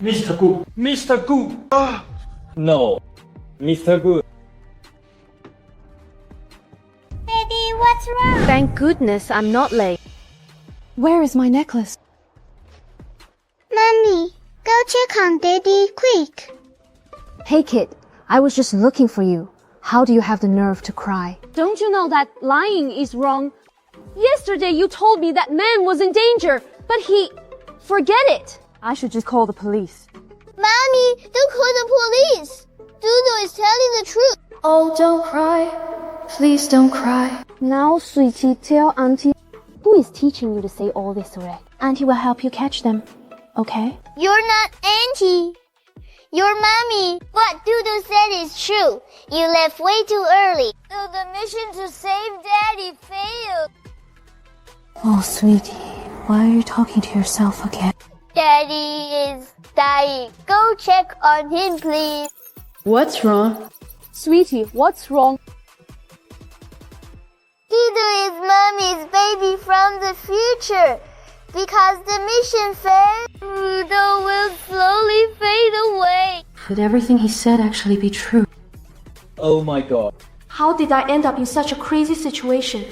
Mr. Good. Mr. Good. No. Mr. Good. Daddy, what's wrong? Thank goodness I'm not late. Where is my necklace? Mommy, go check on Daddy, quick. Hey kid, I was just looking for you. How do you have the nerve to cry? Don't you know that lying is wrong? Yesterday you told me that man was in danger, but he... Forget it. I should just call the police. Mommy, don't call the police. Dodo is telling the truth. Oh, don't cry. Please don't cry. Now, sweetie, tell Auntie. Who is teaching you to say all this already? Auntie will help you catch them. Okay? You're not Auntie. You're Mommy. What Dodo said is true. You left way too early. So the mission to save Daddy failed. Oh, sweetie, why are you talking to yourself again? Daddy is dying. Go check on him, please. What's wrong? Sweetie, what's wrong? Dodo is Mommy's baby from the future. Because the mission failed, Dodo will slowly fade away. Could everything he said actually be true? Oh my god. How did I end up in such a crazy situation?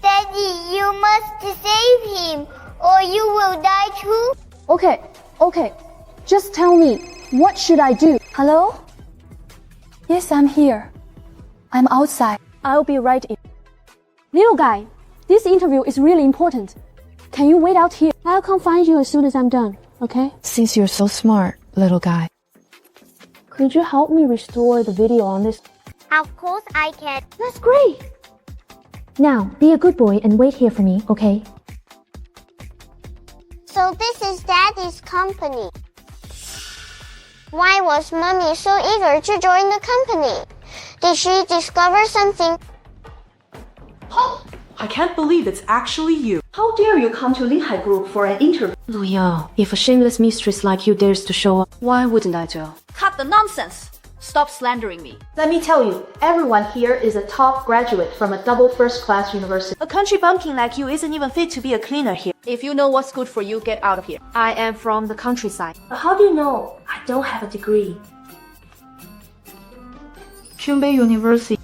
Daddy, you must save him, or you will die too. Okay. Just tell me, what should I do? Hello? Yes, I'm here. I'm outside. I'll be right in. Little guy, this interview is really important. Can you wait out here? I'll come find you as soon as I'm done, okay? Since you're so smart, little guy. Could you help me restore the video on this? Of course I can. That's great! Now, be a good boy and wait here for me, okay? So this is Daddy's company. Why was Mommy so eager to join the company? Did she discover something? I can't believe it's actually you. How dare you come to Linhai Group for an interview? Lu Yao, if a shameless mistress like you dares to show up, why wouldn't I, Joe? Cut the nonsense! Stop slandering me. Let me tell you, everyone here is a top graduate from a double first-class university. A country bumpkin like you isn't even fit to be a cleaner here. If you know what's good for you, get out of here. I am from the countryside. How do you know? I don't have a degree. Qingbei University.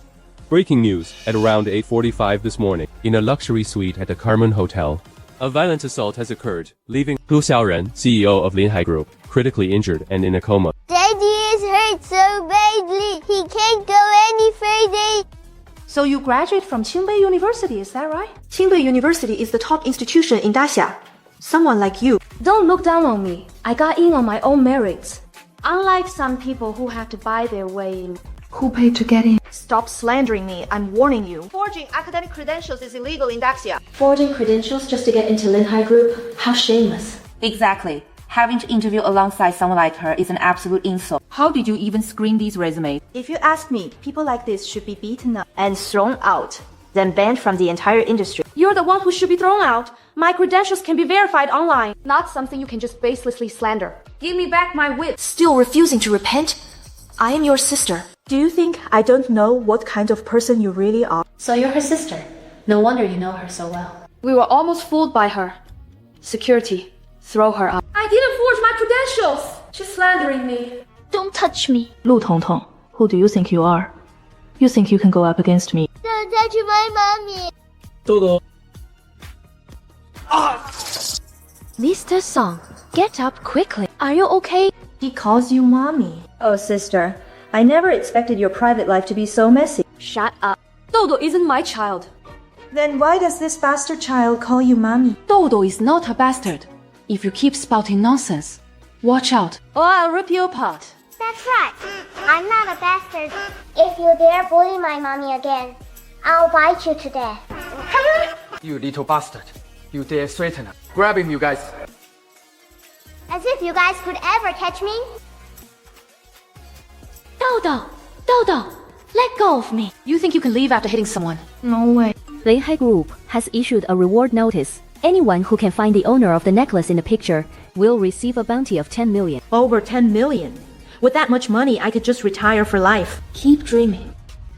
Breaking news, at around 8:45 this morning, in a luxury suite at the Carmen Hotel, a violent assault has occurred, leaving Hu Xiaoren, CEO of Linhai Group, critically injured and in a coma. Daddy is hurt so badly, he can't go any further. So you graduate from Qingbei University, is that right? Qingbei University is the top institution in Daxia. Someone like you. Don't look down on me. I got in on my own merits. Unlike some people who have to buy their way in. Who paid to get in? Stop slandering me, I'm warning you. Forging academic credentials is illegal in Daxia. Forging credentials just to get into Linhai Group? How shameless. Exactly. Having to interview alongside someone like her is an absolute insult. How did you even screen these resumes? If you ask me, people like this should be beaten up and thrown out, then banned from the entire industry. You're the one who should be thrown out. My credentials can be verified online, not something you can just baselessly slander. Give me back my whip. Still refusing to repent? I am your sister. Do you think I don't know what kind of person you really are? So you're her sister. No wonder you know her so well. We were almost fooled by her. Security, throw her out. I didn't forge my credentials! She's slandering me. Don't touch me. Lu Tongtong, who do you think you are? You think you can go up against me? Don't touch my mommy. Dodo. Mr. Song, get up quickly. Are you okay? He calls you mommy. Oh, sister, I never expected your private life to be so messy. Shut up. Dodo isn't my child. Then why does this bastard child call you mommy? Dodo is not a bastard. If you keep spouting nonsense, watch out, or I'll rip you apart. That's right. I'm not a bastard. If you dare bully my mommy again, I'll bite you to death. You little bastard. You dare threaten her. Grab him, you guys. As if you guys could ever catch me. Dodo, let go of me. You think you can leave after hitting someone? No way. Linhai Group has issued a reward notice. Anyone who can find the owner of the necklace in the picture will receive a bounty of 10 million. Over 10 million? With that much money, I could just retire for life. Keep dreaming.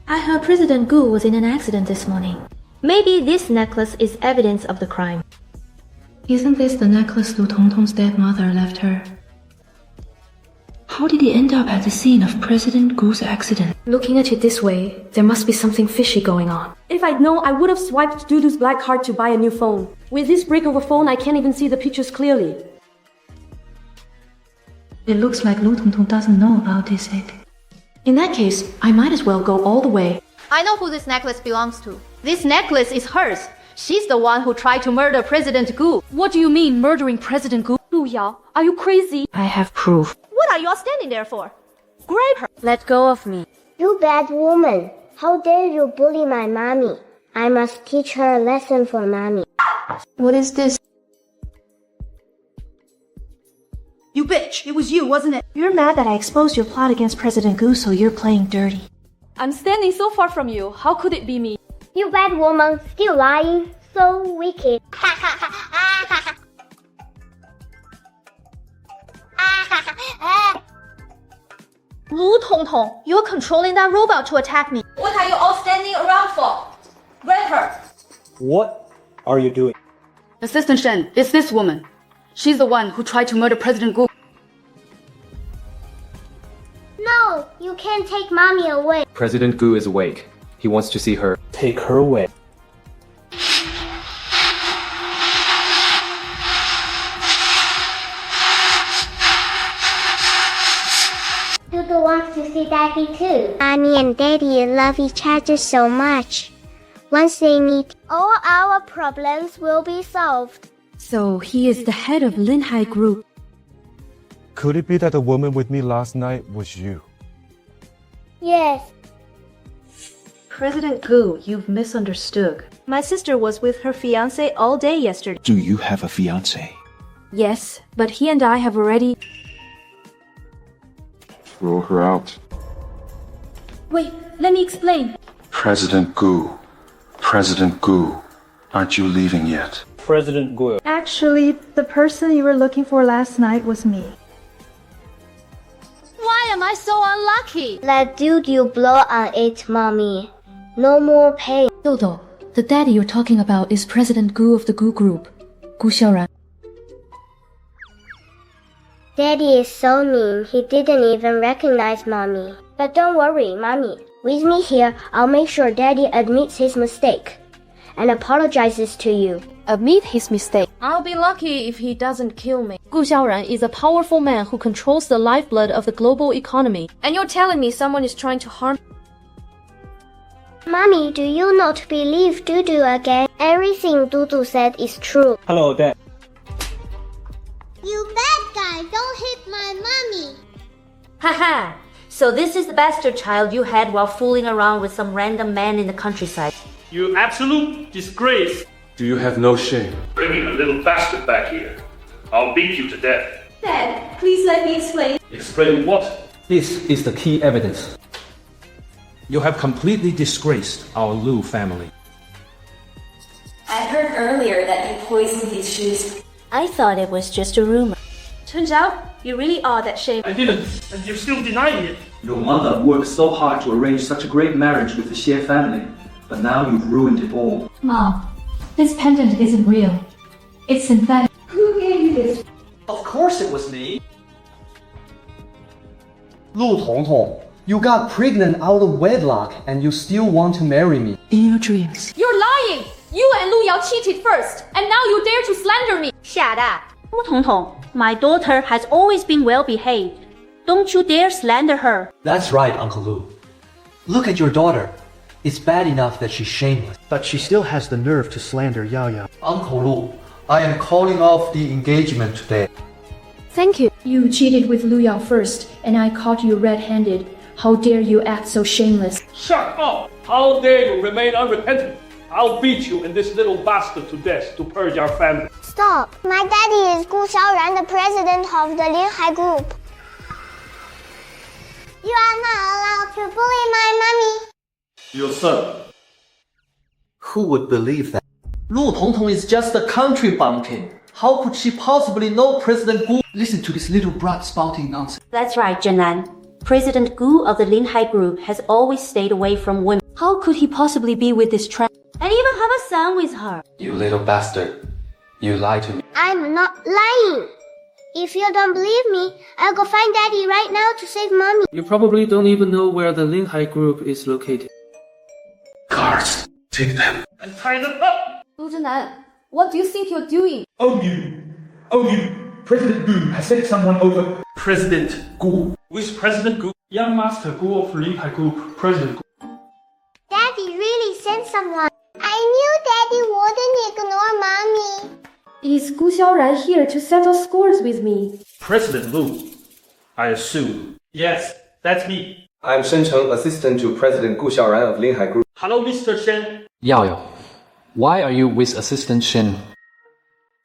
I heard President Gu was in an accident this morning. Maybe this necklace is evidence of the crime. Isn't this the necklace Lu Tongtong's dead mother left her? How did he end up at the scene of President Gu's accident? Looking at it this way, there must be something fishy going on. If I'd known, I would have swiped Dudu's black card to buy a new phone. With this brick of a phone, I can't even see the pictures clearly. It looks like Lu Tongtong doesn't know about this yet. In that case, I might as well go all the way. I know who this necklace belongs to. This necklace is hers. She's the one who tried to murder President Gu. What do you mean, murdering President Gu? Lu Yao, are you crazy? I have proof. What are you all standing there for? Grab her. Let go of me. You bad woman. How dare you bully my mommy? I must teach her a lesson for mommy. What is this? You bitch! It was you, wasn't it? You're mad that I exposed your plot against President Gu, so you're playing dirty. I'm standing so far from you. How could it be me? You bad woman, still lying. So wicked. Lu Tongtong, you're controlling that robot to attack me. What are you all standing around for? Grab her. What are you doing? Assistant Shen, it's this woman. She's the one who tried to murder President Gu. No, you can't take mommy away. President Gu is awake. He wants to see her. Take her away. Dudu wants to see daddy too. Mommy and daddy love each other so much. Once they meet, all our problems will be solved. So he is the head of Linhai Group. Could it be that the woman with me last night was you? Yes. President Gu, you've misunderstood. My sister was with her fiancé all day yesterday. Do you have a fiancé? Yes, but he and I have already... Throw her out. Wait, let me explain. President Gu. President Gu. Aren't you leaving yet? President Gu. Actually, the person you were looking for last night was me. Why am I so unlucky? Let Dudu blow on it, mommy. No more pain. Dodo, the daddy you're talking about is President Gu of the Gu Group, Gu Xiaoran. Daddy is so mean, he didn't even recognize mommy. But don't worry, mommy. With me here, I'll make sure daddy admits his mistake and apologizes to you. Admit his mistake. I'll be lucky if he doesn't kill me. Gu Xiaoran is a powerful man who controls the lifeblood of the global economy. And you're telling me someone is trying to harm... Mommy, do you not believe Dudu again? Everything Dudu said is true. Hello, Dad. You bad guy, don't hit my mommy. Haha, so this is the bastard child you had while fooling around with some random man in the countryside. You absolute disgrace. Do you have no shame? Bringing a little bastard back here. I'll beat you to death. Dad, please let me explain. Explain what? This is the key evidence. You have completely disgraced our Lu family. I heard earlier that you poisoned these shoes. I thought it was just a rumor. Turns out, you really are that shame. I didn't, and you're still denying it. Your mother worked so hard to arrange such a great marriage with the Xie family, but now you've ruined it all. Mom, this pendant isn't real. It's synthetic. Who gave you this? Of course it was me. Lu Tongtong, you got pregnant out of wedlock and you still want to marry me. In your dreams. You're lying! You and Lu Yao cheated first, and now you dare to slander me! Shut up! Lu Tongtong, my daughter has always been well behaved. Don't you dare slander her. That's right, Uncle Lu. Look at your daughter. It's bad enough that she's shameless, but she still has the nerve to slander Yao Yao. Uncle Lu, I am calling off the engagement today. Thank you. You cheated with Lu Yao first, and I caught you red-handed. How dare you act so shameless? Shut up! How dare you remain unrepentant? I'll beat you and this little bastard to death to purge our family. Stop! My daddy is Gu Xiaoran, the president of the Linhai Group. You are not allowed to bully my mommy. Your son. Who would believe that? Lu Tongtong is just a country bumpkin. How could she possibly know President Gu? Listen to this little brat spouting nonsense. That's right, Zhenan. President Gu of the Linhai Group has always stayed away from women. How could he possibly be with this tramp and even have a son with her? You little bastard. You lied to me. I'm not lying. If you don't believe me, I'll go find Daddy right now to save Mommy. You probably don't even know where the Linhai Group is located. Guards, take them. And tie them up! 陆之南, what do you think you're doing? Oh, you! President Gu has sent someone over. President Gu. Who is President Gu? Young Master Gu of Linhai Group, President Gu. Daddy really sent someone. I knew Daddy wouldn't ignore Mommy. Is Gu Xiaoran here to settle scores with me? President Lu, I assume. Yes, that's me. I'm Shen Cheng, assistant to President Gu Xiaoran of Linhai Group. Hello, Mr. Shen. Yao Yao, why are you with Assistant Shen?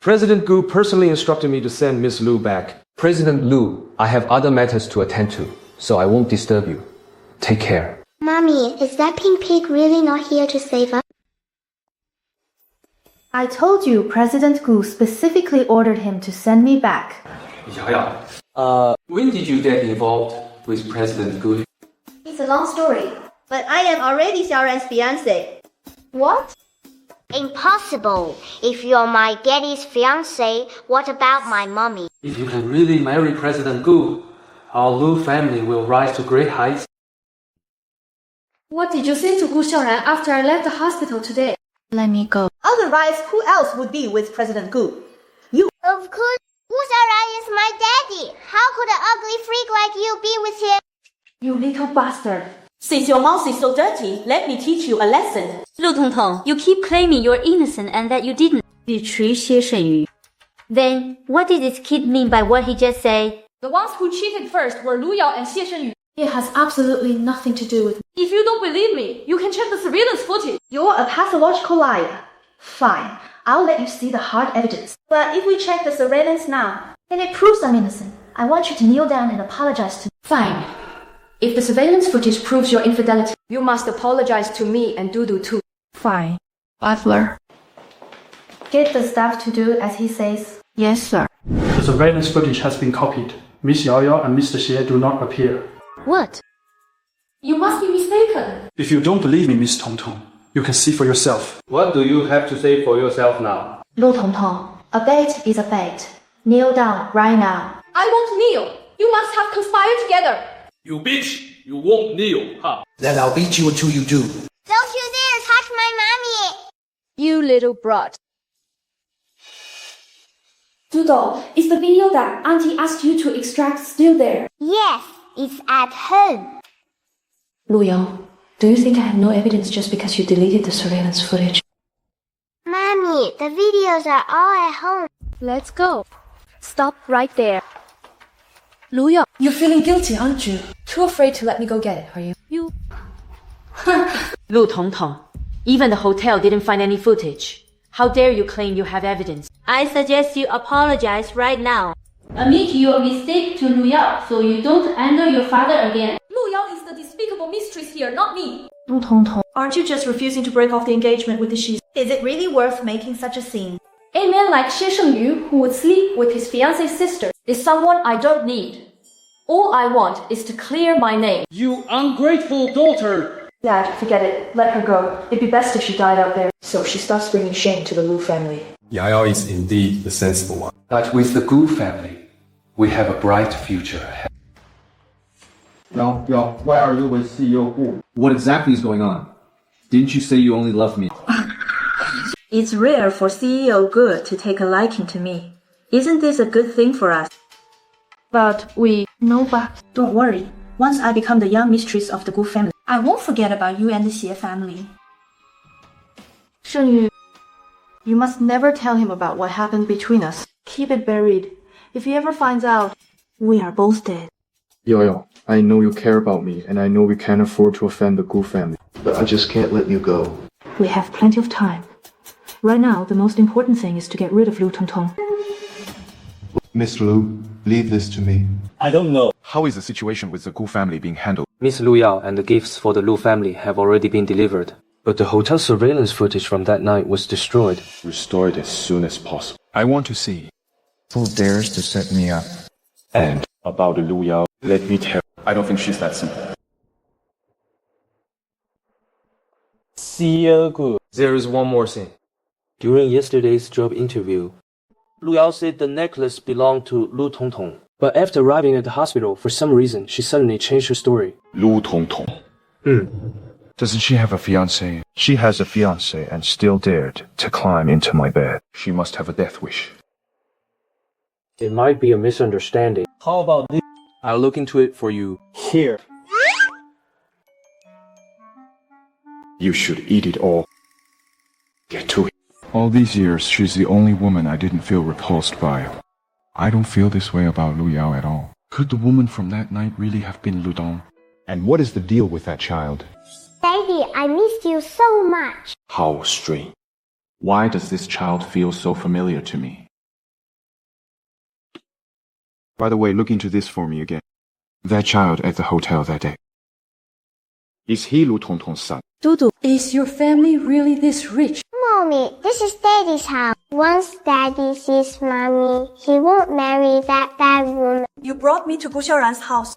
President Gu personally instructed me to send Miss Lu back. President Lu, I have other matters to attend to, so I won't disturb you. Take care. Mommy, is that pink pig really not here to save us? I told you President Gu specifically ordered him to send me back. Yao Yao, when did you get involved with President Gu? It's a long story, but I am already Xiaoran's fiancé. What? Impossible. If you're my daddy's fiancé, what about my mommy? If you can really marry President Gu, our Lu family will rise to great heights. What did you say to Gu Xiaoran after I left the hospital today? Let me go. Otherwise, who else would be with President Gu? You. Of course, Gu Xiaoran is my daddy. How could an ugly freak like you be with him? You little bastard. Since your mouth is so dirty, let me teach you a lesson. Lu Tongtong, you keep claiming you're innocent and that you didn't. Then, what did this kid mean by what he just said? The ones who cheated first were Lu Yao and Xie Shenyu. It has absolutely nothing to do with me. If you don't believe me, you can check the surveillance footage. You're a pathological liar. Fine, I'll let you see the hard evidence. But if we check the surveillance now, and it proves I'm innocent, I want you to kneel down and apologize to me. Fine. If the surveillance footage proves your infidelity, you must apologize to me and Dudu too. Fine. Butler. Get the staff to do as he says. Yes, sir. The surveillance footage has been copied. Miss Yao Yao and Mr. Xie do not appear. What? You must be mistaken. If you don't believe me, Miss Tong Tong, you can see for yourself. What do you have to say for yourself now? Lu Tongtong, a bet is a bet. Kneel down right now. I won't kneel. You must have conspired together. You bitch, you won't kneel, huh? Then I'll beat you until you do. Don't you dare touch my mommy! You little brat. Dudo, is the video that Auntie asked you to extract still there? Yes, it's at home. Lu Yao, do you think I have no evidence just because you deleted the surveillance footage? Mommy, the videos are all at home. Let's go. Stop right there. Lu Yao, you're feeling guilty, aren't you? Too afraid to let me go get it, are you? You. Lu Tongtong, even the hotel didn't find any footage. How dare you claim you have evidence? I suggest you apologize right now. Admit your mistake to Lu Yao so you don't anger your father again. Lu Yao is the despicable mistress here, not me. Lu Tongtong, aren't you just refusing to break off the engagement with the Shis? Is it really worth making such a scene? A man like Xie Shengyu, who would sleep with his fiance's sister, is someone I don't need. All I want is to clear my name. You ungrateful daughter! Dad, forget it. Let her go. It'd be best if she died out there. So she starts bringing shame to the Lu family. Yao Yao is indeed the sensible one. But with the Gu family, we have a bright future ahead. Yao, why are you with CEO Gu? What exactly is going on? Didn't you say you only love me? It's rare for CEO Gu to take a liking to me. Isn't this a good thing for us? But don't worry. Once I become the young mistress of the Gu family, I won't forget about you and the Xie family. Shengyu, you must never tell him about what happened between us. Keep it buried. If he ever finds out, we are both dead. Yo, I know you care about me, and I know we can't afford to offend the Gu family. But I just can't let you go. We have plenty of time. Right now, the most important thing is to get rid of Lu Tongtong. Miss Lu, leave this to me. I don't know. How is the situation with the Gu family being handled? Miss Lu Yao and the gifts for the Lu family have already been delivered. But the hotel surveillance footage from that night was destroyed. Restore it as soon as possible. I want to see. Who dares to set me up? And about Lu Yao, let me tell you, I don't think she's that simple. CEO Gu. There is one more thing. During yesterday's job interview, Lu Yao said the necklace belonged to Lu Tongtong. But after arriving at the hospital, for some reason, she suddenly changed her story. Lu Tongtong. Doesn't she have a fiancé? She has a fiancé and still dared to climb into my bed. She must have a death wish. It might be a misunderstanding. How about this? I'll look into it for you. Here. You should eat it all. Get to it. All these years, she's the only woman I didn't feel repulsed by. I don't feel this way about Lu Yao at all. Could the woman from that night really have been Lu Dong? And what is the deal with that child? Daddy, I missed you so much. How strange. Why does this child feel so familiar to me? By the way, look into this for me again. That child at the hotel that day. Is he Lu Tongtong's son? Dudu, is your family really this rich? Mommy, this is Daddy's house. Once Daddy sees Mommy, he won't marry that bad woman. You brought me to Gu Xiaoran's house.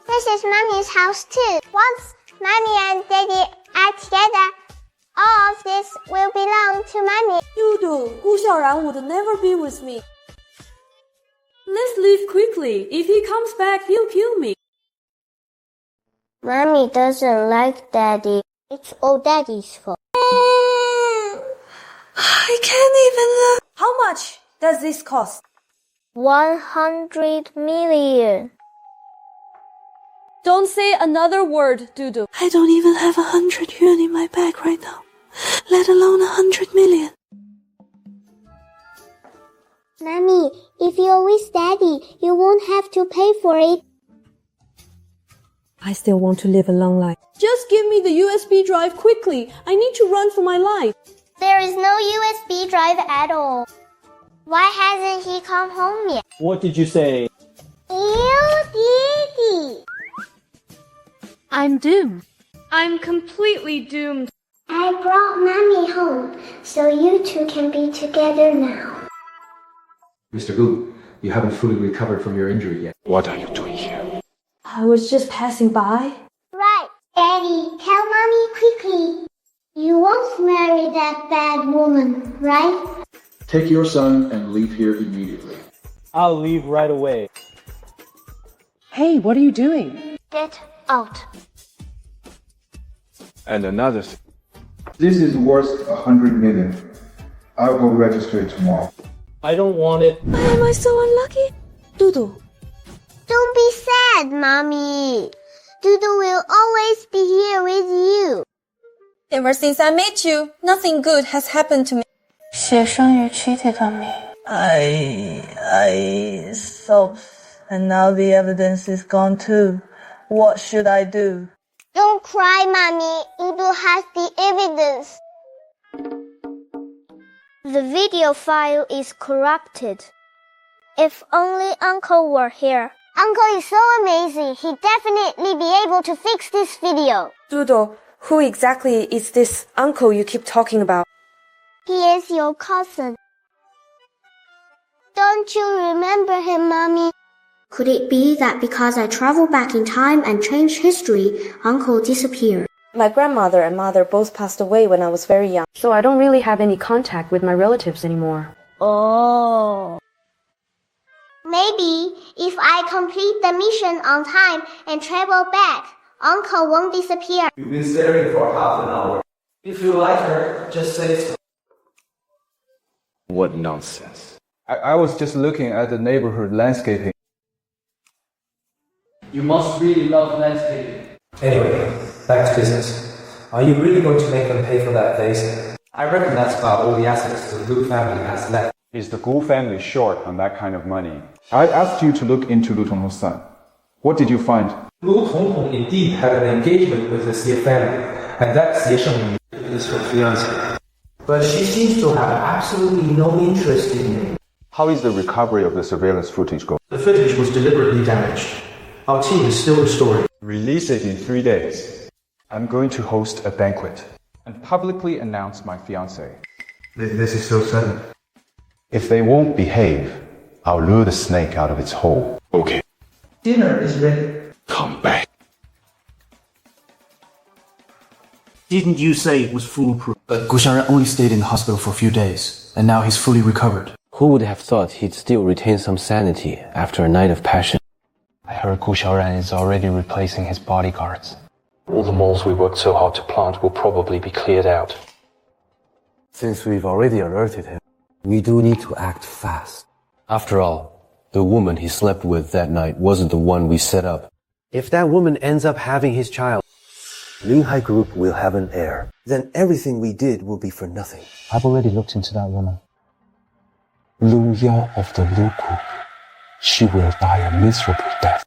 This is Mommy's house too. Once Mommy and Daddy are together, all of this will belong to Mommy. Dudu, Gu Xiaoran would never be with me. Let's leave quickly. If he comes back, he'll kill me. Mommy doesn't like Daddy. It's all Daddy's fault. I can't even... How much does this cost? 100 million. Don't say another word, Dudu. I don't even have 100 yuan in my bag right now, let alone 100 million. Mommy, if you're with Daddy, you won't have to pay for it. I still want to live a long life. Just give me the USB drive quickly. I need to run for my life. There is no USB drive at all. Why hasn't he come home yet? What did you say? Ew, Daddy. I'm doomed. I'm completely doomed. I brought Mommy home, so you two can be together now. Mr. Gu, you haven't fully recovered from your injury yet. What are you doing here? I was just passing by. Right, Daddy, tell Mommy quickly. You won't marry that bad woman, right? Take your son and leave here immediately. I'll leave right away. Hey, what are you doing? Get out. And another thing. This is worth 100 million. I will register it tomorrow. I don't want it. Why am I so unlucky? Dudu. Don't be sad, Mommy. Dudu will always be here with you. Ever since I met you, nothing good has happened to me. Xie Shengyu cheated on me. So, and now the evidence is gone too. What should I do? Don't cry, Mommy. Dudu has the evidence. The video file is corrupted. If only Uncle were here. Uncle is so amazing. He'd definitely be able to fix this video. Dudu, who exactly is this uncle you keep talking about? He is your cousin. Don't you remember him, Mommy? Could it be that because I traveled back in time and changed history, Uncle disappeared? My grandmother and mother both passed away when I was very young, so I don't really have any contact with my relatives anymore. Oh. Maybe if I complete the mission on time and travel back, Uncle won't disappear. We've been staring for half an hour. If you like her, just say so. What nonsense. I was just looking at the neighborhood landscaping. You must really love landscaping. Anyway, back to business. Are you really going to make them pay for that vase? I reckon that's about all the assets the Lu family has left. Is the Gu family short on that kind of money? I asked you to look into Lu Tongtong's son. What did you find? Lu Tongtong indeed had an engagement with the Xie family, and that Xie Shengyu is her fiancé. But she seems to have absolutely no interest in him. How is the recovery of the surveillance footage going? The footage was deliberately damaged. Our team is still restoring. Release it in 3 days. I'm going to host a banquet and publicly announce my fiancé. This is so sudden. If they won't behave, I'll lure the snake out of its hole. Okay. Dinner is ready. Come back. Didn't you say it was foolproof? Gu Xiaoran only stayed in the hospital for a few days, and now he's fully recovered. Who would have thought he'd still retain some sanity after a night of passion? I heard Gu Xiaoran is already replacing his bodyguards. All the moles we worked so hard to plant will probably be cleared out. Since we've already alerted him, we do need to act fast. After all, the woman he slept with that night wasn't the one we set up. If that woman ends up having his child, Linhai Group will have an heir. Then everything we did will be for nothing. I've already looked into that woman. Lu Yao of the Lu Group. She will die a miserable death.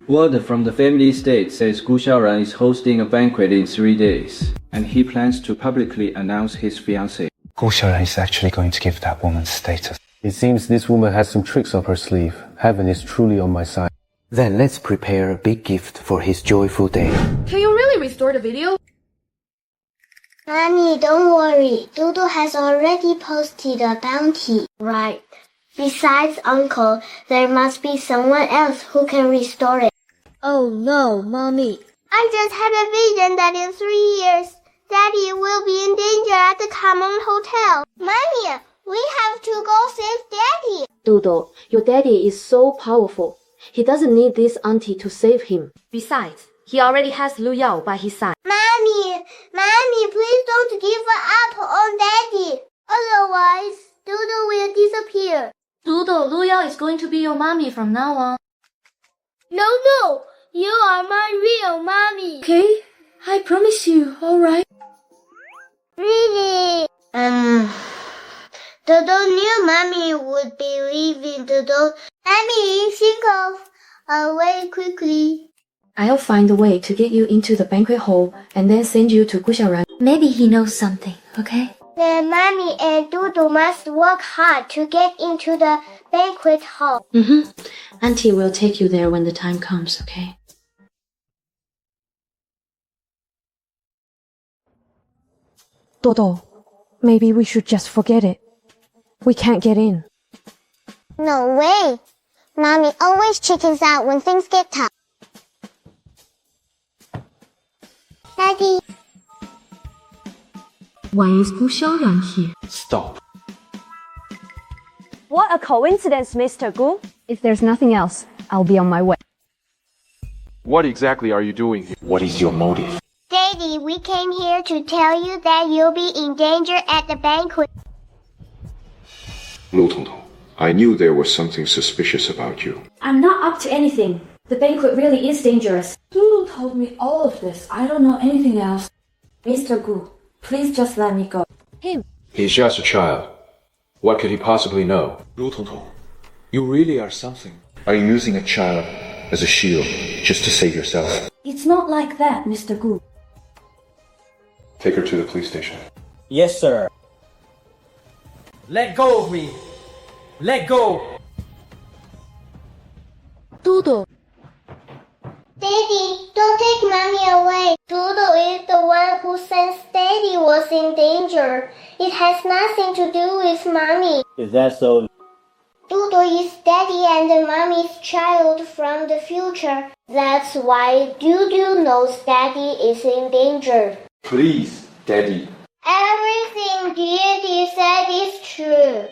Word from the family estate says Gu Xiaoran is hosting a banquet in 3 days, and he plans to publicly announce his fiancée. Gu Xiaoran is actually going to give that woman status. It seems this woman has some tricks up her sleeve. Heaven is truly on my side. Then let's prepare a big gift for his joyful day. Can you really restore the video? Mommy, don't worry. Doodle has already posted a bounty. Right. Besides Uncle, there must be someone else who can restore it. Oh no, Mommy. I just had a vision that in 3 years, Daddy will be in danger at the Common Hotel. Mommy, we have to go save Daddy. Doodle, your daddy is so powerful. He doesn't need this auntie to save him. Besides, he already has Lu Yao by his side. Mommy, please don't give up on Daddy. Otherwise, Doodle will disappear. Doodle, Lu Yao is going to be your mommy from now on. No, you are my real mommy. Okay, I promise you, alright? Really? Doodle knew Mommy would be leaving Doodle. Mommy, think of a way quickly. I'll find a way to get you into the banquet hall and then send you to Gu Xiaoran. Maybe he knows something, okay? Then Mommy and Doodle must work hard to get into the banquet hall. Auntie will take you there when the time comes, okay? Dodo, maybe we should just forget it. We can't get in. No way. Mommy always chickens out when things get tough. Daddy. Why is Gu Xiaoran here? Stop. What a coincidence, Mr. Gu. If there's nothing else, I'll be on my way. What exactly are you doing here? What is your motive? Daddy, we came here to tell you that you'll be in danger at the banquet. Lu Tongtong, I knew there was something suspicious about you. I'm not up to anything. The banquet really is dangerous. Lulu told me all of this. I don't know anything else. Mr. Gu, please just let me go. Him. He's just a child. What could he possibly know? Lu Tongtong, you really are something. Are you using a child as a shield just to save yourself? It's not like that, Mr. Gu. Take her to the police station. Yes, sir. Let go of me! Let go! Doodle. Daddy, don't take Mommy away. Doodle is the one who sensed Daddy was in danger. It has nothing to do with Mommy. Is that so? Doodle is Daddy and Mommy's child from the future. That's why Doodle knows Daddy is in danger. Please, Daddy. Everything Daddy said is true.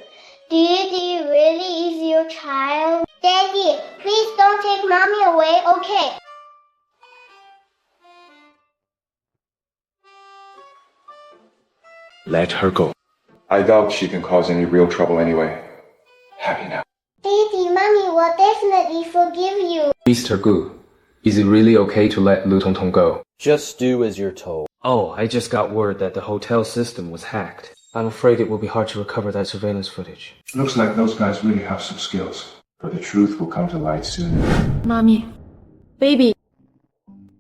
Daddy really is your child. Daddy, please don't take Mommy away, okay? Let her go. I doubt she can cause any real trouble anyway. Happy now. Daddy, Mommy will definitely forgive you. Mr. Gu, is it really okay to let Lu Tongtong go? Just do as you're told. Oh, I just got word that the hotel system was hacked. I'm afraid it will be hard to recover that surveillance footage. Looks like those guys really have some skills. But the truth will come to light soon. Mommy. Baby.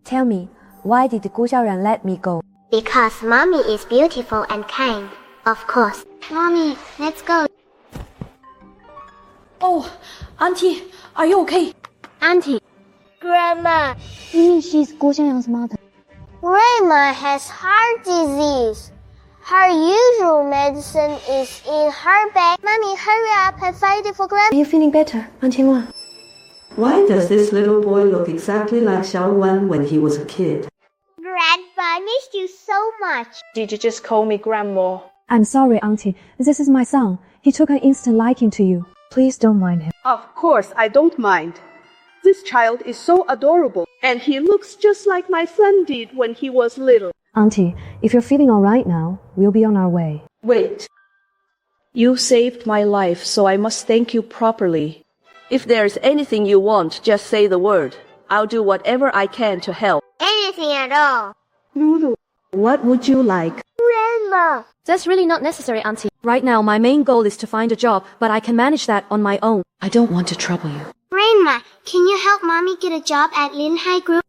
Tell me, why did Gu Xiaoran let me go? Because Mommy is beautiful and kind. Of course. Mommy, let's go. Oh, Auntie, are you okay? Auntie. Grandma. She's Gu Xiaoran's mother. Grandma has heart disease. Her usual medicine is in her bag. Mommy, hurry up and find it for Grandma. Are you feeling better, Aunt Qinghua? Why does this little boy look exactly like Xiao Wan when he was a kid? Grandpa, I missed you so much. Did you just call me Grandma? I'm sorry, Auntie. This is my son. He took an instant liking to you. Please don't mind him. Of course, I don't mind. This child is so adorable, and he looks just like my son did when he was little. Auntie, if you're feeling alright now, we'll be on our way. Wait. You saved my life, so I must thank you properly. If there's anything you want, just say the word. I'll do whatever I can to help. Anything at all. Lulu, what would you like? Grandma. That's really not necessary, Auntie. Right now, my main goal is to find a job, but I can manage that on my own. I don't want to trouble you. Grandma, can you help Mommy get a job at Lin Hai Group?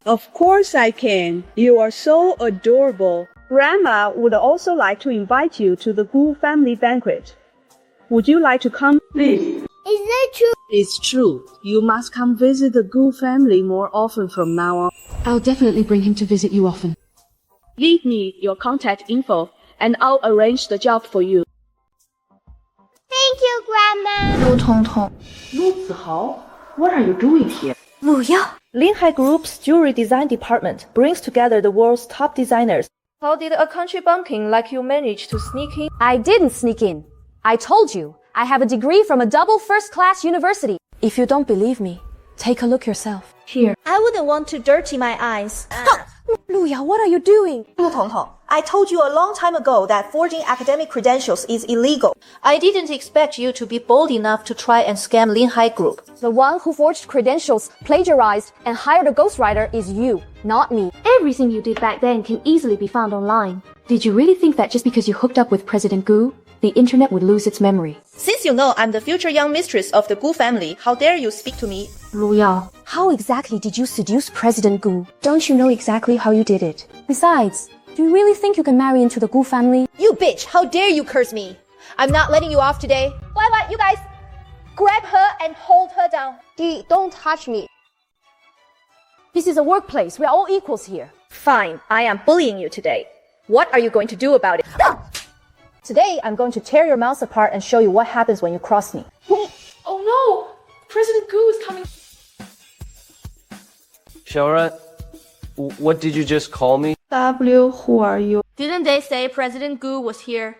Of course I can. You are so adorable. Grandma would also like to invite you to the Gu family banquet. Would you like to come? Please. Is that true? It's true. You must come visit the Gu family more often from now on. I'll definitely bring him to visit you often. Leave me your contact info, and I'll arrange the job for you. Thank you, Grandma. Lu Tongtong. Lu Zihao, what are you doing here? Lu Yao. Lin Hai Group's jewelry design department brings together the world's top designers. How did a country bumpkin like you manage to sneak in? I didn't sneak in. I told you, I have a degree from a double first-class university. If you don't believe me, take a look yourself. Here. I wouldn't want to dirty my eyes. Lu Yao, what are you doing? Lu Tongtong, I told you a long time ago that forging academic credentials is illegal. I didn't expect you to be bold enough to try and scam Lin Hai Group. The one who forged credentials, plagiarized, and hired a ghostwriter is you, not me. Everything you did back then can easily be found online. Did you really think that just because you hooked up with President Gu, the internet would lose its memory? Since you know I'm the future young mistress of the Gu family, how dare you speak to me? Lu Yao. How exactly did you seduce President Gu? Don't you know exactly how you did it? Besides, do you really think you can marry into the Gu family? You bitch! How dare you curse me? I'm not letting you off today. Why, you guys? Grab her and hold her down. Don't touch me. This is a workplace. We are all equals here. Fine, I am bullying you today. What are you going to do about it? Today, I'm going to tear your mouth apart and show you what happens when you cross me. Oh no! President Gu is coming. Xiaoran, what did you just call me? W, who are you? Didn't they say President Gu was here?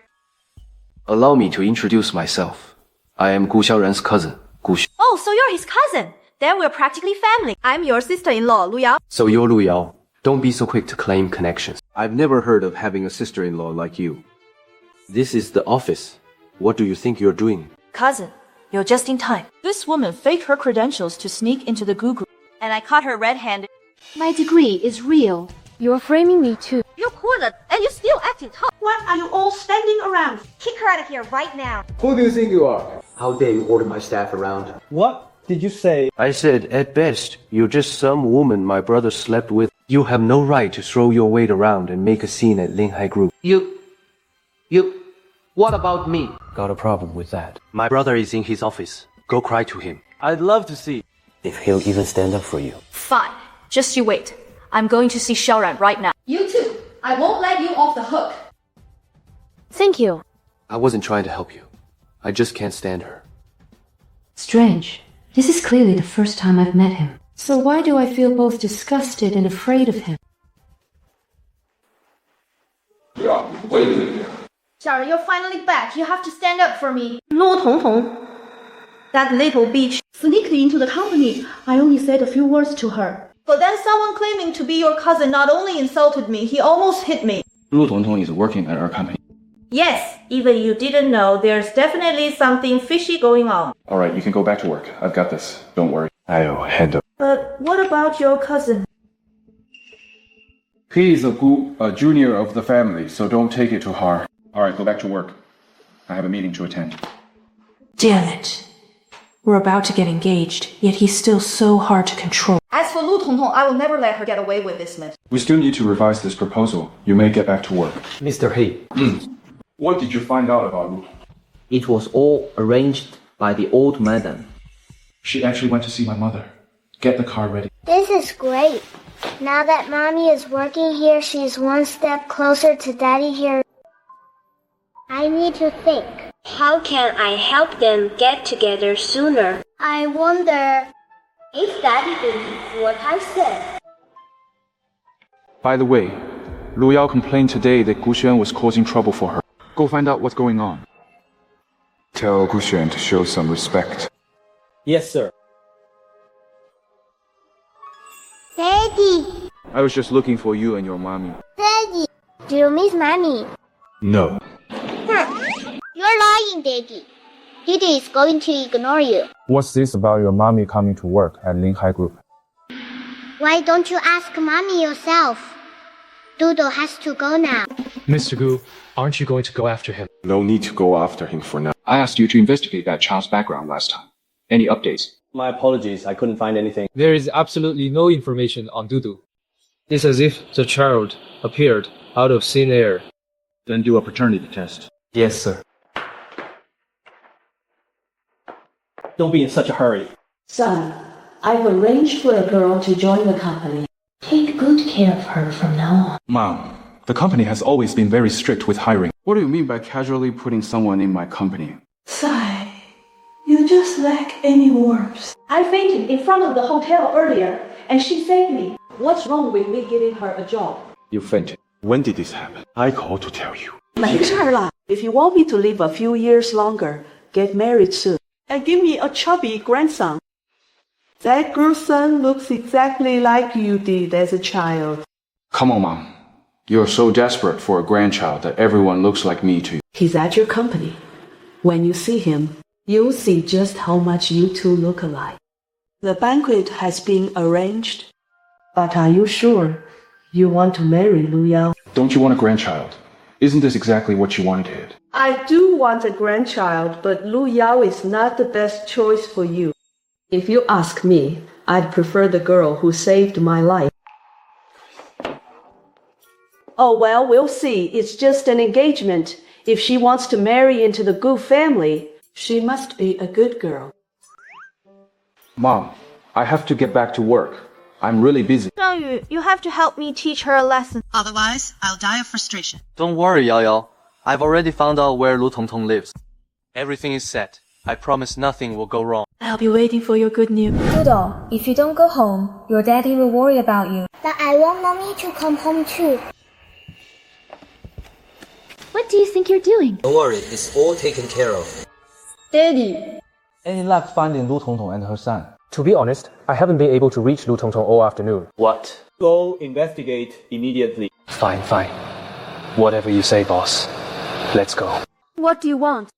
Allow me to introduce myself. I am Gu Xiaoran's cousin, Gu Xiao. Oh, so you're his cousin. Then we're practically family. I'm your sister-in-law, Lu Yao. So you're Lu Yao. Don't be so quick to claim connections. I've never heard of having a sister-in-law like you. This is the office. What do you think you're doing? Cousin, you're just in time. This woman faked her credentials to sneak into the Gu group, and I caught her red-handed. My degree is real. You're framing me too. You're cornered, and you're still acting tough. What are you all standing around? Kick her out of here right now. Who do you think you are? How dare you order my staff around? What did you say? I said, at best, you're just some woman my brother slept with. You have no right to throw your weight around and make a scene at Lin Hai Group. What about me? Got a problem with that. My brother is in his office. Go cry to him. I'd love to see if he'll even stand up for you. Fine. Just you wait. I'm going to see Xiaoran right now. You too. I won't let you off the hook. Thank you. I wasn't trying to help you. I just can't stand her. Strange. This is clearly the first time I've met him. So why do I feel both disgusted and afraid of him? Xiaoran, you're finally back. You have to stand up for me. Lu Tongtong. That little bitch sneaked into the company. I only said a few words to her. But then someone claiming to be your cousin not only insulted me, he almost hit me. Lu Tongtong is working at our company. Yes, even you didn't know, there's definitely something fishy going on. Alright, you can go back to work. I've got this. Don't worry. I'll handle. But what about your cousin? He is a junior of the family, so don't take it too hard. Alright, go back to work. I have a meeting to attend. Damn it. We're about to get engaged, yet he's still so hard to control. As for Lu Tongtong, I will never let her get away with this mess. We still need to revise this proposal. You may get back to work. Mr. He. What did you find out about Lu? It was all arranged by the old madam. She actually went to see my mother. Get the car ready. This is great. Now that Mommy is working here, she's one step closer to Daddy here. I need to think. How can I help them get together sooner? I wonder if Daddy believes what I said. By the way, Lu Yao complained today that Gu Xuan was causing trouble for her. Go find out what's going on. Tell Gu Xuan to show some respect. Yes, sir. Daddy, I was just looking for you and your mommy. Daddy, do you miss Mommy? No. You're lying, Daddy. Didi is going to ignore you. What's this about your mommy coming to work at Linhai Group? Why don't you ask Mommy yourself? Doodle has to go now. Mr. Gu, aren't you going to go after him? No need to go after him for now. I asked you to investigate that child's background last time. Any updates? My apologies, I couldn't find anything. There is absolutely no information on Dudu. It's as if the child appeared out of thin air. Then do a paternity test. Yes, sir. Don't be in such a hurry. Son, I've arranged for a girl to join the company. Take good care of her from now on. Mom, the company has always been very strict with hiring. What do you mean by casually putting someone in my company? Sigh, you just lack any warmth. I fainted in front of the hotel earlier, and she saved me. What's wrong with me giving her a job? You fainted. When did this happen? I called to tell you. 没事啦. If you want me to live a few years longer, get married soon. And give me a chubby grandson. That girl's son looks exactly like you did as a child. Come on, Mom. You're so desperate for a grandchild that everyone looks like me to you. He's at your company. When you see him, you'll see just how much you two look alike. The banquet has been arranged. But are you sure you want to marry Lu Yao? Don't you want a grandchild? Isn't this exactly what you wanted? I do want a grandchild, but Lu Yao is not the best choice for you. If you ask me, I'd prefer the girl who saved my life. Oh, well, we'll see. It's just an engagement. If she wants to marry into the Gu family, she must be a good girl. Mom, I have to get back to work. I'm really busy. Zhang Yu, you have to help me teach her a lesson. Otherwise, I'll die of frustration. Don't worry, Yao Yao. I've already found out where Lu Tongtong lives. Everything is set. I promise nothing will go wrong. I'll be waiting for your good news. Doodle, if you don't go home, your daddy will worry about you. But I want Mommy to come home too. What do you think you're doing? Don't worry, it's all taken care of. Daddy! Any luck finding Lu Tongtong and her son? To be honest, I haven't been able to reach Lu Tongtong all afternoon. What? Go investigate immediately. Fine, fine. Whatever you say, boss. Let's go. What do you want?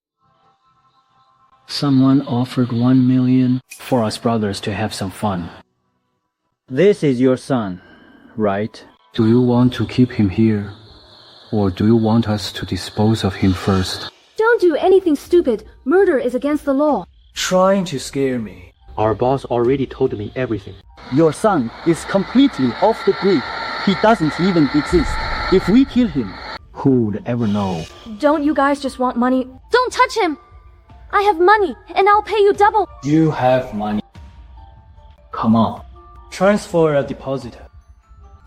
Someone offered 1 million for us brothers to have some fun. This is your son, right? Do you want to keep him here? Or do you want us to dispose of him first? Don't do anything stupid. Murder is against the law. Trying to scare me. Our boss already told me everything. Your son is completely off the grid. He doesn't even exist. If we kill him, who would ever know? Don't you guys just want money? Don't touch him! I have money, and I'll pay you double. You have money. Come on. Transfer a deposit.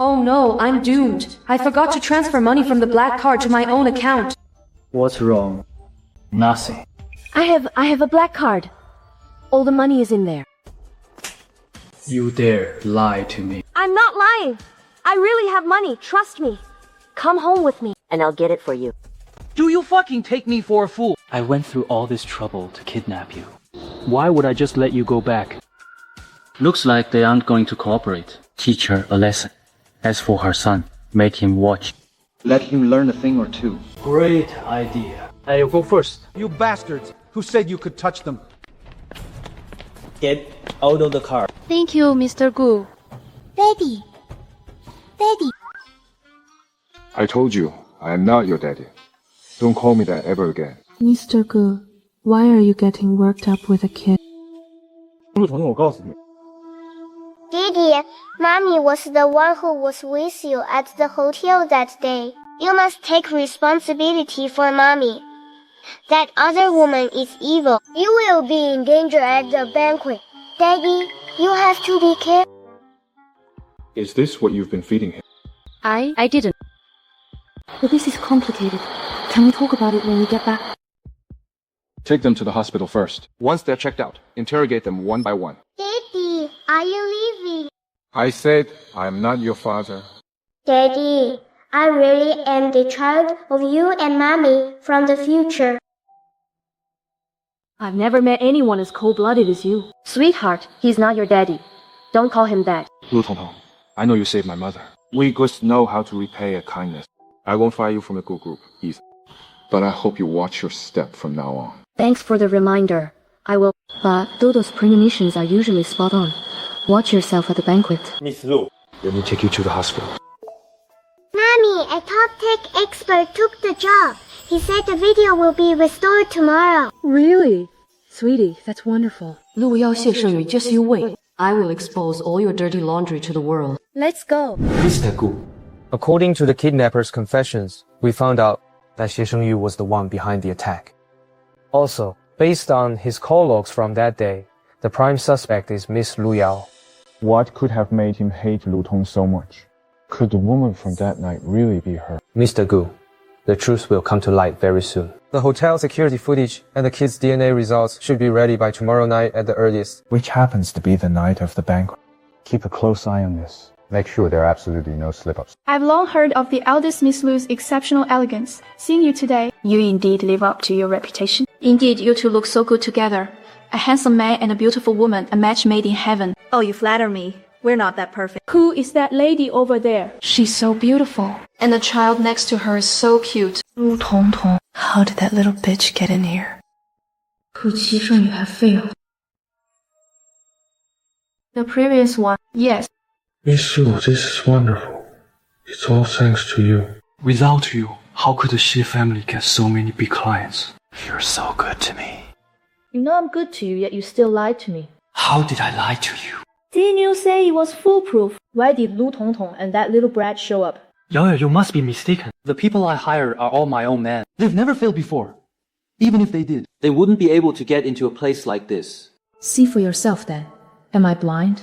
Oh no, I'm doomed. I forgot to transfer money from the black card to my own account. What's wrong? Nothing. I have a black card. All the money is in there. You dare lie to me. I'm not lying. I really have money, trust me. Come home with me, and I'll get it for you. Do you fucking take me for a fool? I went through all this trouble to kidnap you. Why would I just let you go back? Looks like they aren't going to cooperate. Teach her a lesson. As for her son, make him watch. Let him learn a thing or two. Great idea. I'll go first. You bastards! Who said you could touch them? Get out of the car. Thank you, Mr. Gu. Daddy. Daddy. I told you, I am not your daddy. Don't call me that ever again. Mr. Gu, why are you getting worked up with a kid? Daddy, Mommy was the one who was with you at the hotel that day. You must take responsibility for Mommy. That other woman is evil. You will be in danger at the banquet. Daddy, you have to be careful. Is this what you've been feeding him? I didn't. But this is complicated. Can we talk about it when we get back? Take them to the hospital first. Once they're checked out, interrogate them one by one. Daddy, are you leaving? I said, I am not your father. Daddy, I really am the child of you and Mommy from the future. I've never met anyone as cold-blooded as you. Sweetheart, he's not your daddy. Don't call him that. Lu Tongtong, I know you saved my mother. We just know how to repay a kindness. I won't fire you from the Gu group either. But I hope you watch your step from now on. Thanks for the reminder. I will. But Dodo's premonitions are usually spot on. Watch yourself at the banquet. Miss Lu, let me take you to the hospital. Mommy, a top tech expert took the job. He said the video will be restored tomorrow. Really? Sweetie, that's wonderful. 路遥谢圣宇, just you wait. I will expose all your dirty laundry to the world. Let's go. Mr. Gu, according to the kidnapper's confessions, we found out that Xie Shengyu was the one behind the attack. Also, based on his call logs from that day, the prime suspect is Miss Lu Yao. What could have made him hate Lu Tong so much? Could the woman from that night really be her? Mr. Gu, the truth will come to light very soon. The hotel security footage and the kids' DNA results should be ready by tomorrow night at the earliest. Which happens to be the night of the banquet. Keep a close eye on this. Make sure there are absolutely no slip-ups. I've long heard of the eldest Miss Lu's exceptional elegance. Seeing you today, you indeed live up to your reputation. Indeed, you two look so good together. A handsome man and a beautiful woman, a match made in heaven. Oh, you flatter me. We're not that perfect. Who is that lady over there? She's so beautiful. And the child next to her is so cute. Lu Tongtong, how did that little bitch get in here? Could Xie Shengyu have failed? The previous one, yes. Miss Lu, this is wonderful. It's all thanks to you. Without you, how could the Xie family get so many big clients? You're so good to me. You know I'm good to you, yet you still lied to me. How did I lie to you? Didn't you say it was foolproof? Why did Lu Tongtong and that little brat show up? Yao, you must be mistaken. The people I hired are all my own men. They've never failed before. Even if they did. They wouldn't be able to get into a place like this. See for yourself then. Am I blind?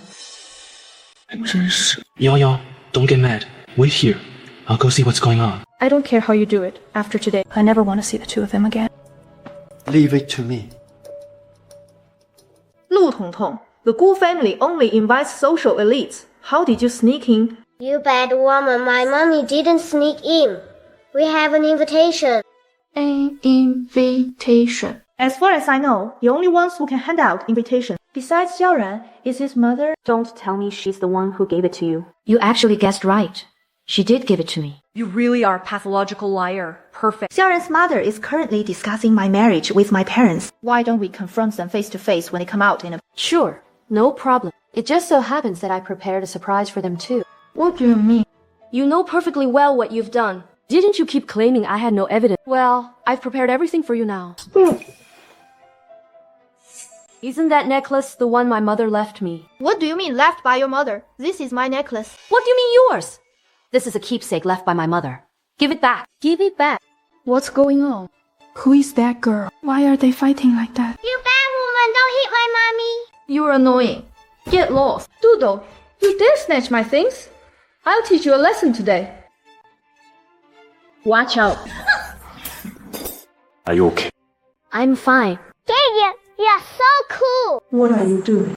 Yao, don't get mad. Wait here. I'll go see what's going on. I don't care how you do it. After today, I never want to see the two of them again. Leave it to me. Lu Tongtong, the Gu family only invites social elites. How did you sneak in? You bad woman, my mommy didn't sneak in. We have an invitation. An invitation. As far as I know, the only ones who can hand out invitations, besides Xiaoran, is his mother. Don't tell me she's the one who gave it to you. You actually guessed right. She did give it to me. You really are a pathological liar. Perfect. Xiaoran's mother is currently discussing my marriage with my parents. Why don't we confront them face to face when they come out in a... Sure, no problem. It just so happens that I prepared a surprise for them too. What do you mean? You know perfectly well what you've done. Didn't you keep claiming I had no evidence? Well, I've prepared everything for you now. Isn't that necklace the one my mother left me? What do you mean left by your mother? This is my necklace. What do you mean yours? This is a keepsake left by my mother. Give it back. Give it back. What's going on? Who is that girl? Why are they fighting like that? You bad woman, don't hit my mommy. You're annoying. Get lost. Doodle, you dare snatch my things? I'll teach you a lesson today. Watch out. Are you okay? I'm fine. Dang, you're so cool. What are you doing?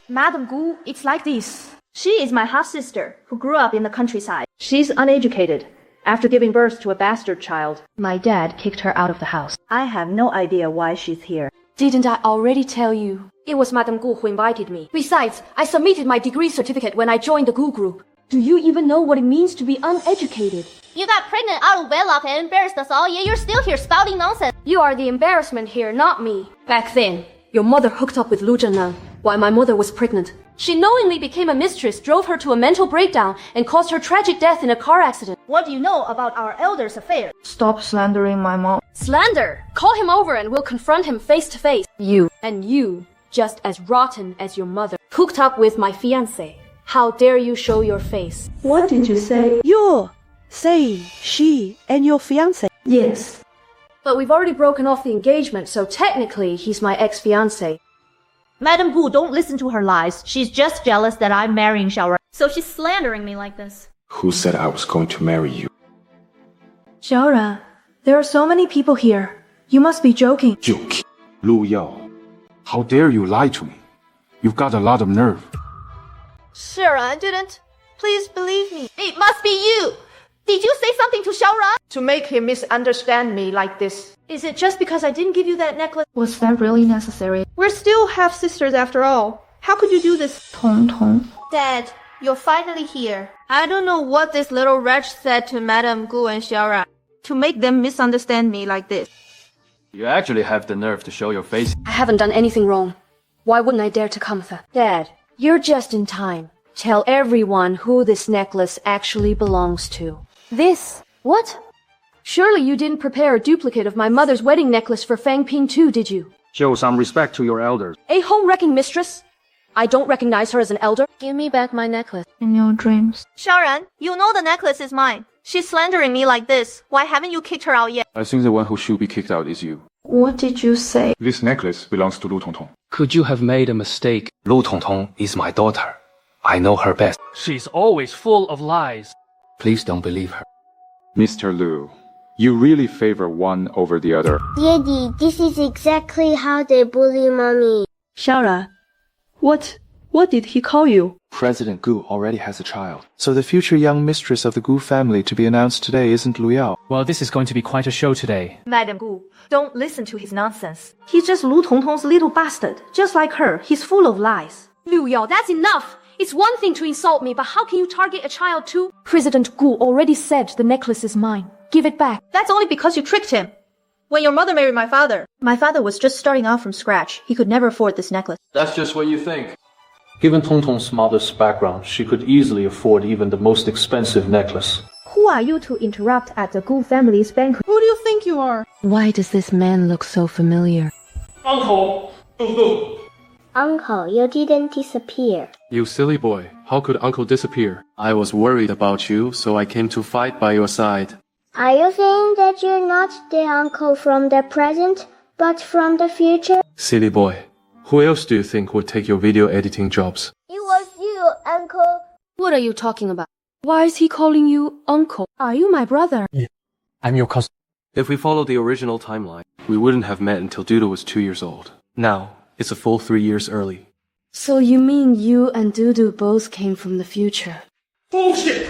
Madam Gu, it's like this. She is my half-sister, who grew up in the countryside. She's uneducated. After giving birth to a bastard child, My dad kicked her out of the house. I have no idea why she's here. Didn't I already tell you? It was Madame Gu who invited me. Besides, I submitted my degree certificate when I joined the Gu group. Do you even know what it means to be uneducated? You got pregnant out of wedlock and embarrassed us all, yet you're still here spouting nonsense. You are the embarrassment here, not me. Back then, your mother hooked up with Lu Zhennan while my mother was pregnant. She knowingly became a mistress, drove her to a mental breakdown, and caused her tragic death in a car accident. What do you know about our elders' affair? Stop slandering my mom. Slander! Call him over and we'll confront him face to face. You. And you, just as rotten as your mother, hooked up with my fiancé. How dare you show your face? What did you say? You're saying she and your fiancé? Yes. But we've already broken off the engagement, so technically he's my ex-fiancé. Madam Gu, don't listen to her lies. She's just jealous that I'm marrying Xiaoran. So she's slandering me like this. Who said I was going to marry you? Xiaoran, there are so many people here. You must be joking. Joking. Lu Yao, how dare you lie to me? You've got a lot of nerve. Sure, I didn't. Please believe me. It must be you. Did you say something to Xiaoran? To make him misunderstand me like this. Is it just because I didn't give you that necklace? Was that really necessary? We're still half-sisters after all. How could you do this? Tong Tong. Dad, you're finally here. I don't know what this little wretch said to Madame Gu and Xiaoran to make them misunderstand me like this. You actually have the nerve to show your face. I haven't done anything wrong. Why wouldn't I dare to come with her? Dad, you're just in time. Tell everyone who this necklace actually belongs to. This? What? Surely you didn't prepare a duplicate of my mother's wedding necklace for Fang Ping too, did you? Show some respect to your elders. A home-wrecking mistress? I don't recognize her as an elder. Give me back my necklace. In your dreams. Xiaoran, you know the necklace is mine. She's slandering me like this. Why haven't you kicked her out yet? I think the one who should be kicked out is you. What did you say? This necklace belongs to Lu Tongtong. Could you have made a mistake? Lu Tongtong is my daughter. I know her best. She's always full of lies. Please don't believe her. Mr. Lu, you really favor one over the other. Daddy, this is exactly how they bully mommy. Xiaoran, what did he call you? President Gu already has a child, so the future young mistress of the Gu family to be announced today isn't Lu Yao. Well, this is going to be quite a show today. Madame Gu, don't listen to his nonsense. He's just Lu Tongtong's little bastard. Just like her, he's full of lies. Liu Yao, that's enough! It's one thing to insult me, but how can you target a child too? President Gu already said the necklace is mine. Give it back. That's only because you tricked him. When your mother married my father was just starting out from scratch. He could never afford this necklace. That's just what you think. Given Tongtong's mother's background, she could easily afford even the most expensive necklace. Who are you to interrupt at the Gu family's banquet? Who do you think you are? Why does this man look so familiar? Uncle! Uncle, you didn't disappear. You silly boy. How could Uncle disappear? I was worried about you, so I came to fight by your side. Are you saying that you're not the uncle from the present, but from the future? Silly boy. Who else do you think would take your video editing jobs? It was you, uncle. What are you talking about? Why is he calling you uncle? Are you my brother? Yeah, I'm your cousin. If we follow the original timeline, we wouldn't have met until Dudu was 2 years old. Now, it's a full 3 years early. So you mean you and Dudu both came from the future? Bullshit!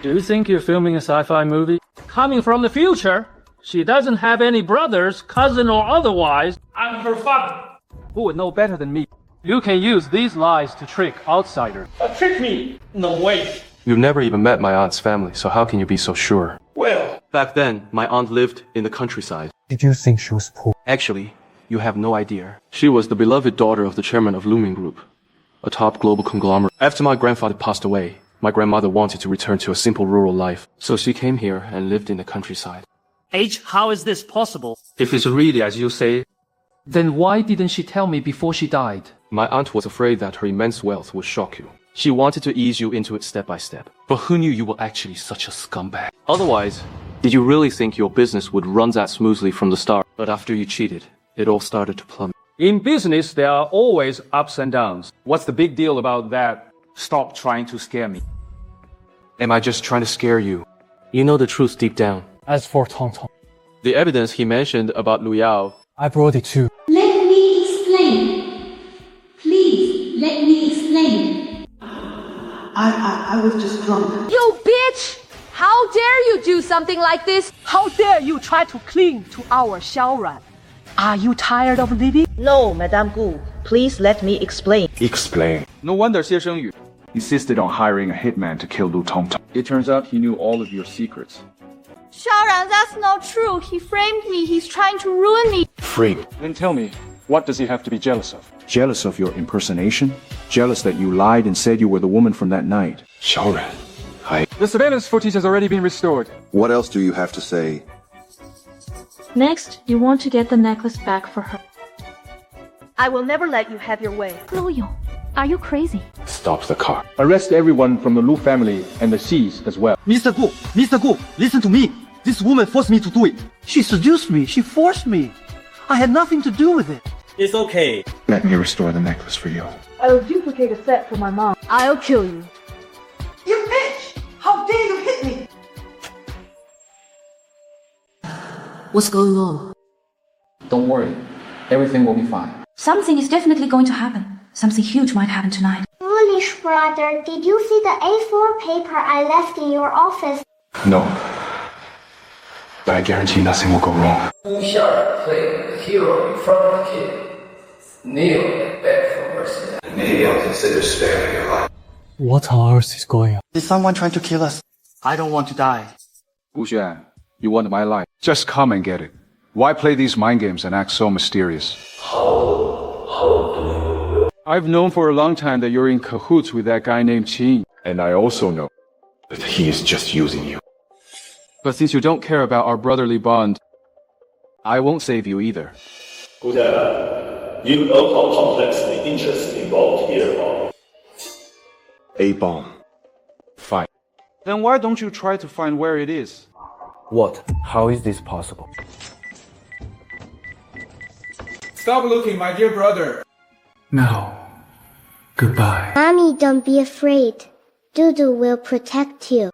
Do you think you're filming a sci-fi movie? Coming from the future? She doesn't have any brothers, cousin or otherwise. I'm her father. Who would know better than me? You can use these lies to trick outsiders. Trick me? No way. You've never even met my aunt's family, so how can you be so sure? Well, back then, my aunt lived in the countryside. Did you think she was poor? Actually, you have no idea. She was the beloved daughter of the chairman of Looming Group, a top global conglomerate. After my grandfather passed away, my grandmother wanted to return to a simple rural life, so she came here and lived in the countryside. How is this possible? If it's really as you say, then why didn't she tell me before she died? My aunt was afraid that her immense wealth would shock you. She wanted to ease you into it step by step. But who knew you were actually such a scumbag? Otherwise, did you really think your business would run that smoothly from the start? But after you cheated, it all started to plummet. In business, there are always ups and downs. What's the big deal about that? Stop trying to scare me. Am I just trying to scare you? You know the truth deep down. As for Tongtong, the evidence he mentioned about Lu Yao, I brought it too. Let me explain. Please, let me explain. I was just drunk. You bitch! How dare you do something like this? How dare you try to cling to our Xiaoran? Are you tired of living? No, Madame Gu. Please let me explain. Explain. No wonder Xie Shengyu insisted on hiring a hitman to kill Lu Tongtong. It turns out he knew all of your secrets. Xiaoran, that's not true. He framed me. He's trying to ruin me. Framed? Then tell me, what does he have to be jealous of? Jealous of your impersonation? Jealous that you lied and said you were the woman from that night? Xiaoran, the surveillance footage has already been restored. What else do you have to say? Next, you want to get the necklace back for her. I will never let you have your way. Luyo, are you crazy? Stop the car. Arrest everyone from the Lu family and the Xis as well. Mr. Gu, listen to me. This woman forced me to do it. She seduced me. She forced me. I had nothing to do with it. It's okay. Let me restore the necklace for you. I'll duplicate a set for my mom. I'll kill you. You bitch! How dare you hit me? What's going on? Don't worry. Everything will be fine. Something is definitely going to happen. Something huge might happen tonight. Foolish brother, did you see the A4 paper I left in your office? No. But I guarantee nothing will go wrong. Wu Xiaoran playing the hero in front of the kid. Kneel and beg for mercy. Maybe I'll consider sparing your life. What on earth is going on? Is someone trying to kill us? I don't want to die. Wu Xuan, you want my life? Just come and get it. Why play these mind games and act so mysterious? I've known for a long time that you're in cahoots with that guy named Qin. And I also know that he is just using you. But since you don't care about our brotherly bond, I won't save you either. You know how complex the interests involved here are. A bomb. Fine. Then why don't you try to find where it is? What? How is this possible? Stop looking, my dear brother. No. Goodbye. Mommy, don't be afraid. Dudu will protect you.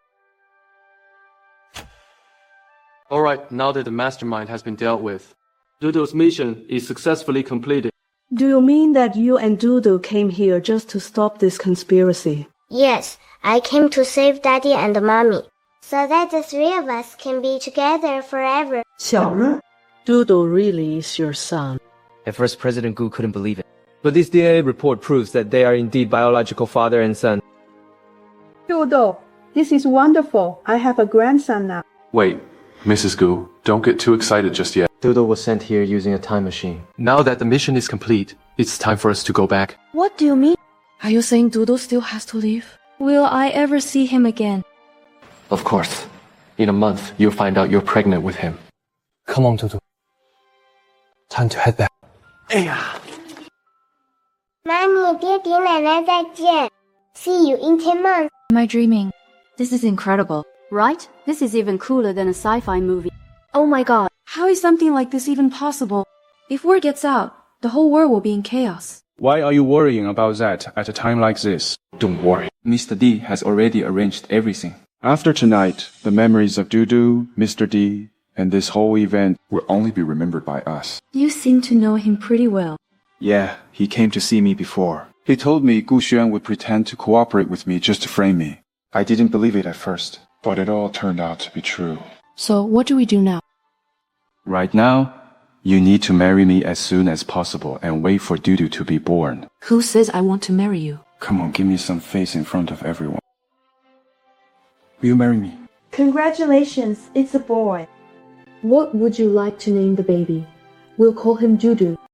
Alright, now that the mastermind has been dealt with, Dudu's mission is successfully completed. Do you mean that you and Dudu came here just to stop this conspiracy? Yes, I came to save Daddy and Mommy, so that the three of us can be together forever. 小人, Dudu really is your son. At first, President Gu couldn't believe it. But this DNA report proves that they are indeed biological father and son. Dudu, this is wonderful. I have a grandson now. Wait, Mrs. Gu, don't get too excited just yet. Dudu was sent here using a time machine. Now that the mission is complete, it's time for us to go back. What do you mean? Are you saying Dudu still has to leave? Will I ever see him again? Of course. In a month, you'll find out you're pregnant with him. Come on, Dudu. Time to head back. 哎呀 Mommy, Daddy, 奶奶再见. See you in 10 months. Am I dreaming? This is incredible. Right? This is even cooler than a sci-fi movie. Oh my god, how is something like this even possible? If word gets out, the whole world will be in chaos. Why are you worrying about that at a time like this? Don't worry. Mr. D has already arranged everything. After tonight, the memories of Dudu, Mr. D, and this whole event will only be remembered by us. You seem to know him pretty well. Yeah, he came to see me before. He told me Gu Xuan would pretend to cooperate with me just to frame me. I didn't believe it at first, but it all turned out to be true. So what do we do now? Right now, you need to marry me as soon as possible and wait for Dudu to be born. Who says I want to marry you? Come on, give me some face in front of everyone. Will you marry me? Congratulations, it's a boy. What would you like to name the baby? We'll call him Dudu.